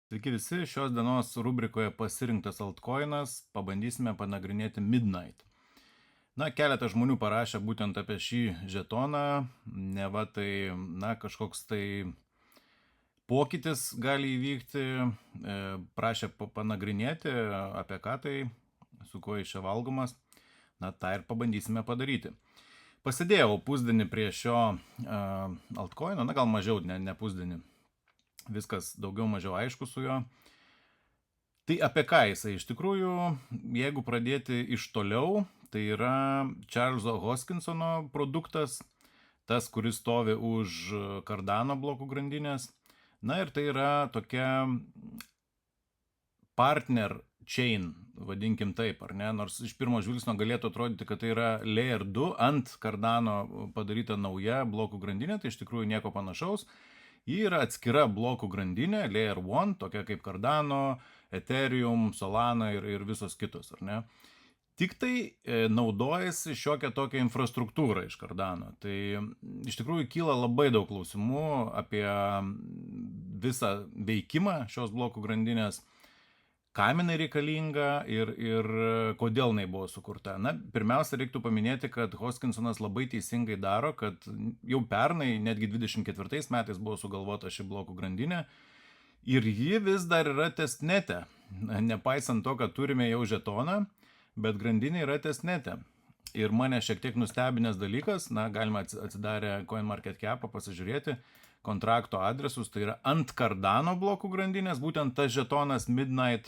Sveiki visi, šios dienos rubrikoje pasirinktas altcoinas, pabandysime panagrinėti Midnight. Na, keletas žmonių parašė būtent apie šį žetoną, neva tai, kažkoks tai pokytis gali įvykti, prašė panagrinėti, apie ką tai, su kuo jis čia valgomas, tą ir pabandysime padaryti. Pasidėjau pusdienį prie šio altcoino, gal mažiau, ne pusdienį. Viskas daugiau mažiau aišku su juo. Tai apie ką jisai? Iš tikrųjų, jeigu pradėti iš toliau, tai yra Čarlzo Hoskinsono produktas, tas, kuris stovi už Cardano blokų grandinės. Na ir tai yra tokia partner chain, vadinkim taip, ar ne? Nors iš pirmo žvilgsnio galėtų atrodyti, kad tai yra Layer 2 ant Cardano padaryta nauja blokų grandinė, tai iš tikrųjų nieko panašaus. Ji yra atskira blokų grandinė, Layer 1, tokia kaip Cardano, Ethereum, Solana ir visos kitos, ar ne? Tik tai naudojasi šiokią tokią infrastruktūrą iš Cardano. Tai iš tikrųjų kyla labai daug klausimų apie visą veikimą šios blokų grandinės, kam jinai reikalinga ir kodėl jinai buvo sukurta. Na, pirmiausia, reiktų paminėti, kad Hoskinsonas labai teisingai daro, kad jau pernai, netgi 24 metais buvo sugalvota ši blokų grandinė ir ji vis dar yra testnete. Nepaisant to, kad turime jau žetoną, bet grandinė yra testnete. Ir mane šiek tiek nustebinęs dalykas, galima atsidarę CoinMarketCap'ą pasižiūrėti, kontrakto adresus, tai yra ant Cardano blokų grandinės, būtent tas žetonas Midnight,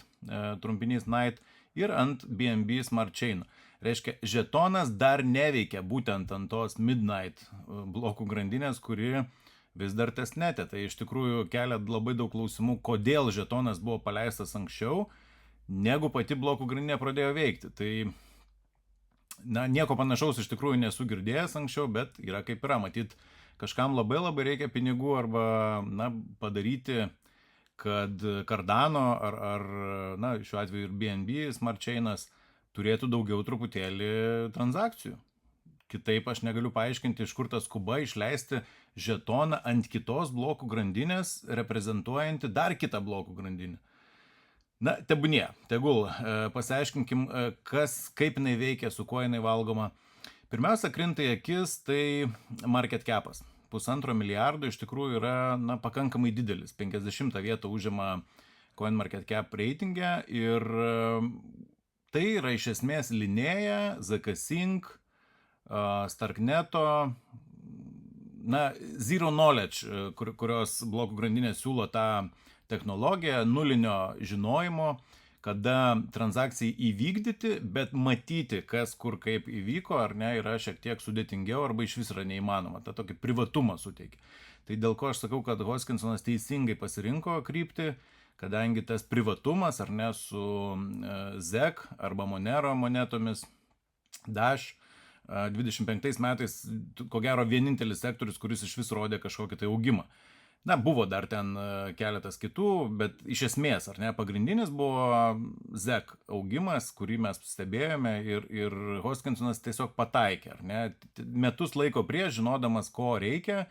trumpinys Night, ir ant BNB Smart Chain. Reiškia, žetonas dar neveikia būtent ant tos Midnight blokų grandinės, kuri vis dar testnete. Tai iš tikrųjų kelia labai daug klausimų, kodėl žetonas buvo paleistas anksčiau, negu pati blokų grandinė pradėjo veikti. Tai nieko panašaus iš tikrųjų nesu girdėjęs anksčiau, bet yra kaip yra. Matyt, kažkam labai reikia pinigų arba padaryti, kad Cardano ar šiuo atveju ir BNB Smart Chainas turėtų daugiau truputėlį transakcijų. Kitaip aš negaliu paaiškinti, iš kur ta skuba išleisti žetoną ant kitos blokų grandinės, reprezentuojantį dar kitą blokų grandinę. Tebūnie, tegul, pasiaiškinkim, kaip jinai veikia, su kuo jinai valgoma. Pirmiausia, krinta į akis, tai market cap'as. 1,5 milijardo iš tikrųjų yra pakankamai didelis. 50 vietą užima CoinMarketCap reitingę ir tai yra iš esmės Linėja, zkSync, Starkneto, Zero Knowledge, kurios blokų grandinė siūlo tą technologiją nulinio žinojimo, kada transakcijai įvykdyti, bet matyti, kas kur kaip įvyko, ar ne, yra šiek tiek sudėtingiau arba iš vis yra neįmanoma. Ta tokį privatumą suteikia. Tai dėl ko aš sakau, kad Hoskinsonas teisingai pasirinko kryptį, kadangi tas privatumas, ar ne, su ZEC arba Monero monetomis, Dash, 25 metais, ko gero, vienintelis sektorius, kuris iš vis rodė kažkokį tai augimą. Buvo dar ten keletas kitų, bet iš esmės, ar ne, pagrindinis buvo ZEC augimas, kurį mes stebėjome ir Hoskinsonas tiesiog pataikė, ar ne, metus laiko prieš, žinodamas, ko reikia,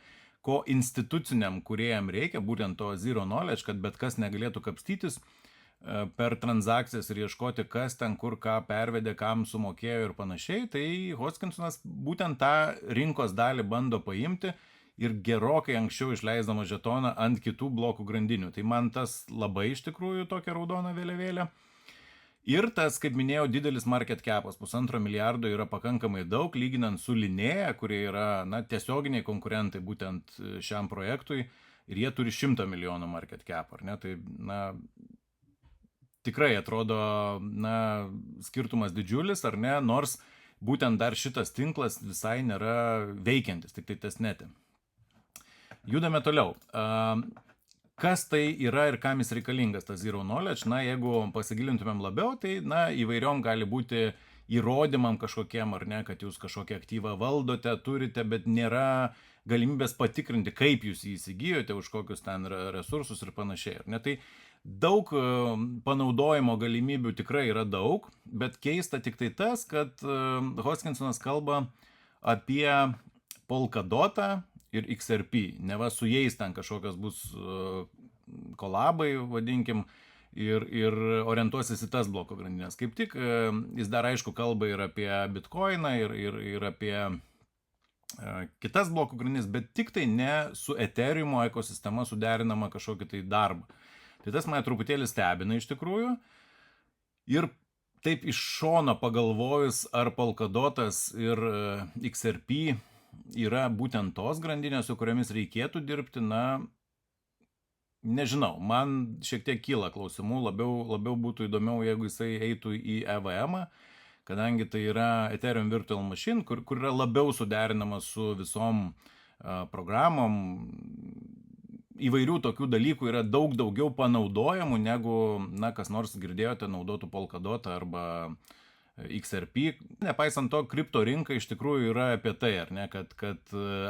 ko instituciniam kūrėjam reikia, būtent to Zero Knowledge, kad bet kas negalėtų kapstytis per transakcijas ir ieškoti, kas ten kur ką pervedė, kam sumokėjo ir panašiai, tai Hoskinsonas būtent tą rinkos dalį bando paimti ir gerokai anksčiau išleisdama žetoną ant kitų blokų grandinių. Tai man tas labai iš tikrųjų tokia raudona vėliavėlė. Ir tas, kaip minėjau, didelis market cap'as, 1,5 milijardo yra pakankamai daug, lyginant su Linėja, kurie yra tiesioginiai konkurentai būtent šiam projektui, ir jie turi 100 milijonų market cap, ar ne? Tai, tikrai atrodo, skirtumas didžiulis, ar ne? Nors būtent dar šitas tinklas visai nėra veikiantis, tik tai testnete. Judame toliau. Kas tai yra ir kam jis reikalingas, tas Zero Knowledge? Jeigu pasigilintumėm labiau, tai įvairiom gali būti įrodymam kažkokiem, ar ne, kad jūs kažkokią aktyvą valdote, turite, bet nėra galimybės patikrinti, kaip jūs jį įsigijote, už kokius ten resursus ir panašiai. Ar ne? Tai daug panaudojimo galimybių tikrai yra daug, bet keista tik tai tas, kad Hoskinsonas kalba apie Polkadotą ir XRP, neva su jais ten kažkokios bus kolabai, vadinkim, ir orientuosis į tas bloko grandinės. Kaip tik jis dar aišku kalba ir apie Bitcoiną, ir apie kitas blokų grandinės, bet tik tai ne su Ethereum ekosistema suderinama kažkokį tai darbą. Tai tas mane truputėlį stebina iš tikrųjų. Ir taip iš šono pagalvojus, ar Polkadotas ir XRP yra būtent tos grandinės, su kuriamis reikėtų dirbti, na, nežinau, man šiek tiek kyla klausimų, labiau būtų įdomiau, jeigu jisai eitų į EVM, kadangi tai yra Ethereum Virtual Machine, kur yra labiau suderinama su visom programom, įvairių tokių dalykų yra daug daugiau panaudojamų, negu, na, kas nors girdėjote, naudotų Polkadotą arba XRP. Nepaisant to, kripto rinka iš tikrųjų yra apie tai, ar ne, kad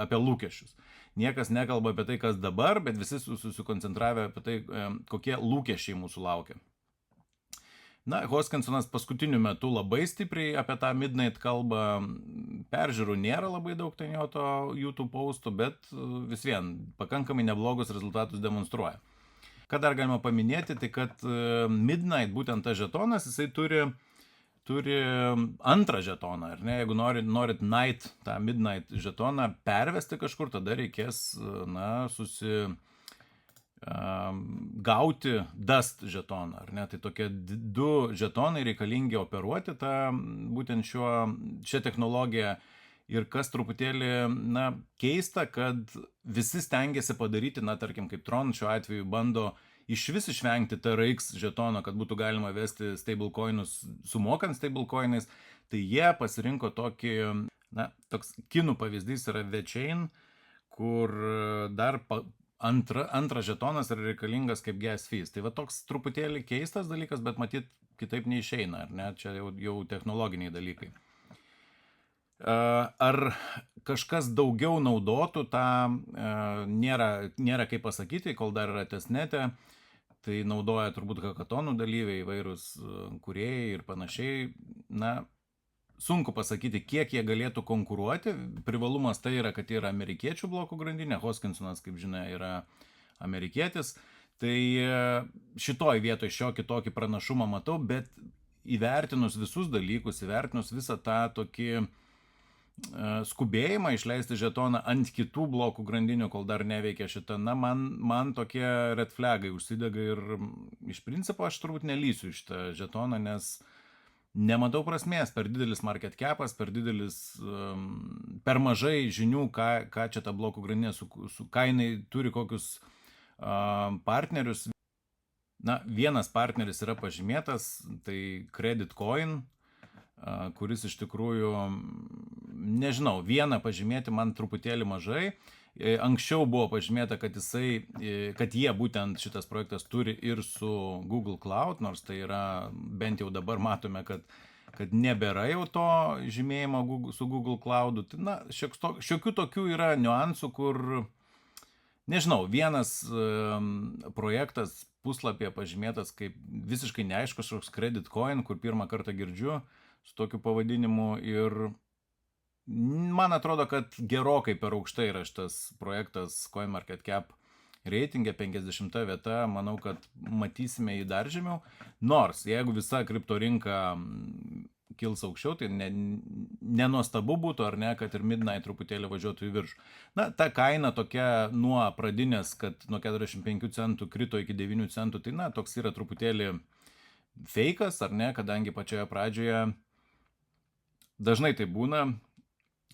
apie lūkesčius. Niekas nekalba apie tai, kas dabar, bet visi susikoncentravę apie tai, kokie lūkesčiai mūsų laukia. Na, Hoskinsonas paskutiniu metu labai stipriai apie tą Midnight kalbą, peržiūrų nėra labai daug ten jo to YouTube postų, bet vis vien pakankamai neblogus rezultatus demonstruoja. Ką dar galima paminėti, tai kad Midnight, būtent tas žetonas, jisai turi antrą žetoną, ar ne? Jeigu norit Night, tą Midnight žetoną pervesti kažkur, tada reikės, na, gauti Dust žetoną, ar ne? Tai tokie 2 žetonai reikalingi operuoti būtent šią technologiją. Ir kas truputėlį, na, keista, kad visi stengiasi padaryti, na, tarkim, kaip Tron šiuo atveju bando išvis išvengti TRX žetono, kad būtų galima vesti stablecoinus sumokant stablecoinais, tai jie pasirinko tokį, na, toks kinų pavyzdys yra VeChain, kur dar antras žetonas yra reikalingas kaip gas fees. Tai va toks truputėlį keistas dalykas, bet matyt kitaip neišeina, ar ne? Čia jau technologiniai dalykai. Ar kažkas daugiau naudotų tą, nėra kaip pasakyti, kol dar yra testnete, tai naudoja turbūt hakatonų dalyviai, įvairūs kūrėjai ir panašiai. Na, sunku pasakyti, kiek jie galėtų konkuruoti. Privalumas tai yra, kad yra amerikiečių blokų grandinė. Hoskinsonas, kaip žinia, yra amerikietis. Tai šitoj vietoj šiokį tokį pranašumą matau, bet įvertinus visus dalykus, įvertinus visą tą tokį skubėjimą išleisti žetoną ant kitų blokų grandinių, kol dar neveikia šitą, na, man tokie red flagai užsidega ir iš principo aš turbūt nelysiu šitą žetoną, nes nematau prasmės, per didelis market capas, per per mažai žinių, ką čia ta blokų grandinė, ką jinai turi, kokius partnerius. Na, vienas partneris yra pažymėtas, tai Credit Coin, kuris iš tikrųjų, nežinau, vieną pažymėti man truputėlį mažai. Anksčiau buvo pažymėta, kad jie būtent šitas projektas turi ir su Google Cloud, nors tai yra, bent jau dabar matome, kad nebėra jau to žymėjimo su Google Cloud. Tai, na, šiokių tokių yra niuansų, kur, nežinau, vienas projektas puslapyje pažymėtas kaip visiškai neaiškus kažkoks Credit Coin, kur pirmą kartą girdžiu su tokiu pavadinimu, ir man atrodo, kad gerokai per aukštai yra šitas projektas CoinMarketCap reitinge, 50 vieta, manau, kad matysime jį dar žemiau, nors jeigu visa kripto rinka kils aukščiau, tai nenuostabu būtų, ar ne, kad ir Midnight truputėlį važiuotų į viršų. Na, ta kaina tokia nuo pradinės, kad nuo 45 centų krito iki 9 centų, tai, na, toks yra truputėlį feikas, ar ne, kadangi pačioje pradžioje dažnai tai būna,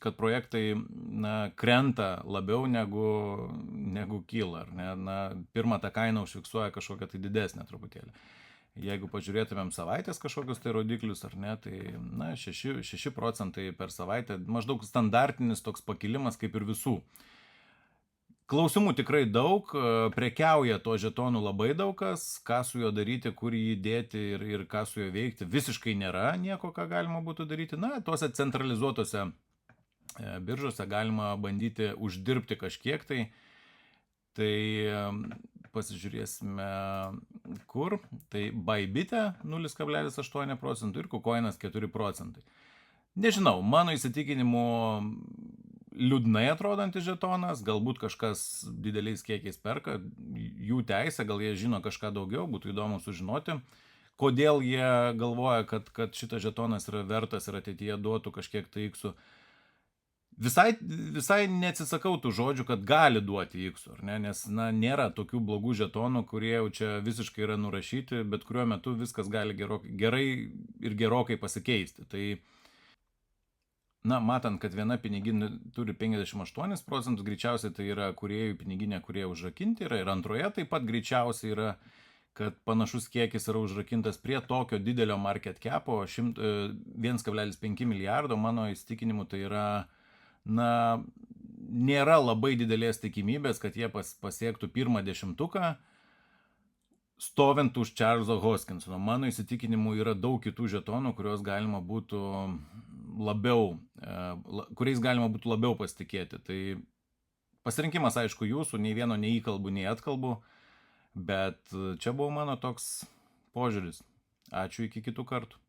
kad projektai, na, krenta labiau negu kyla, ar ne? Na, pirmą tą kainą užfiksuoja kažkokią tai didesnę truputėlį. Jeigu pažiūrėtumėm savaitės kažkokius tai rodiklius, ar ne, tai, na, 6 procentai per savaitę, maždaug standartinis toks pakilimas kaip ir visų. Klausimų tikrai daug, prekiauja to žetonų labai daug kas, ką su juo daryti, kur jį dėti ir ką su juo veikti, visiškai nėra nieko, ką galima būtų daryti. Na, tuose centralizuotose biržose galima bandyti uždirbti kažkiek tai. Tai pasižiūrėsime kur. Tai Bybit'e 0,8 procentų ir KuCoinas 4 procentai. Nežinau, mano įsitikinimu liūdnai atrodantis žetonas, galbūt kažkas dideliais kiekiais perka, jų teisė, gal jie žino kažką daugiau, būtų įdomu sužinoti, kodėl jie galvoja, kad šitas žetonas yra vertas ir ateityje duotų kažkiek tai iksų. Visai neatsisakau tų žodžių, kad gali duoti iksų, ar ne, nes, na, nėra tokių blogų žetonų, kurie jau čia visiškai yra nurašyti, bet kuriuo metu viskas gali gerai ir gerokai pasikeisti. Tai na, matant, kad viena piniginė turi 58%, greičiausiai tai yra kūrėjų piniginė, kurie užrakinti yra. Ir antroje taip pat greičiausiai yra, kad panašus kiekis yra užrakintas prie tokio didelio market capo, 1,5 milijardo, mano įsitikinimu, tai yra, na, nėra labai didelės tikimybės, kad jie pasiektų pirmą dešimtuką, stovint už Čarlzo Hoskinsono. Mano įsitikinimu yra daug kitų žetonų, kuriuos galima būtų kuriais galima būtų labiau pasitikėti. Tai pasirinkimas, aišku, jūsų, nei vieno neįkalbu, nei atkalbu, bet čia buvo mano toks požiūris. Ačiū, iki kitų kartų.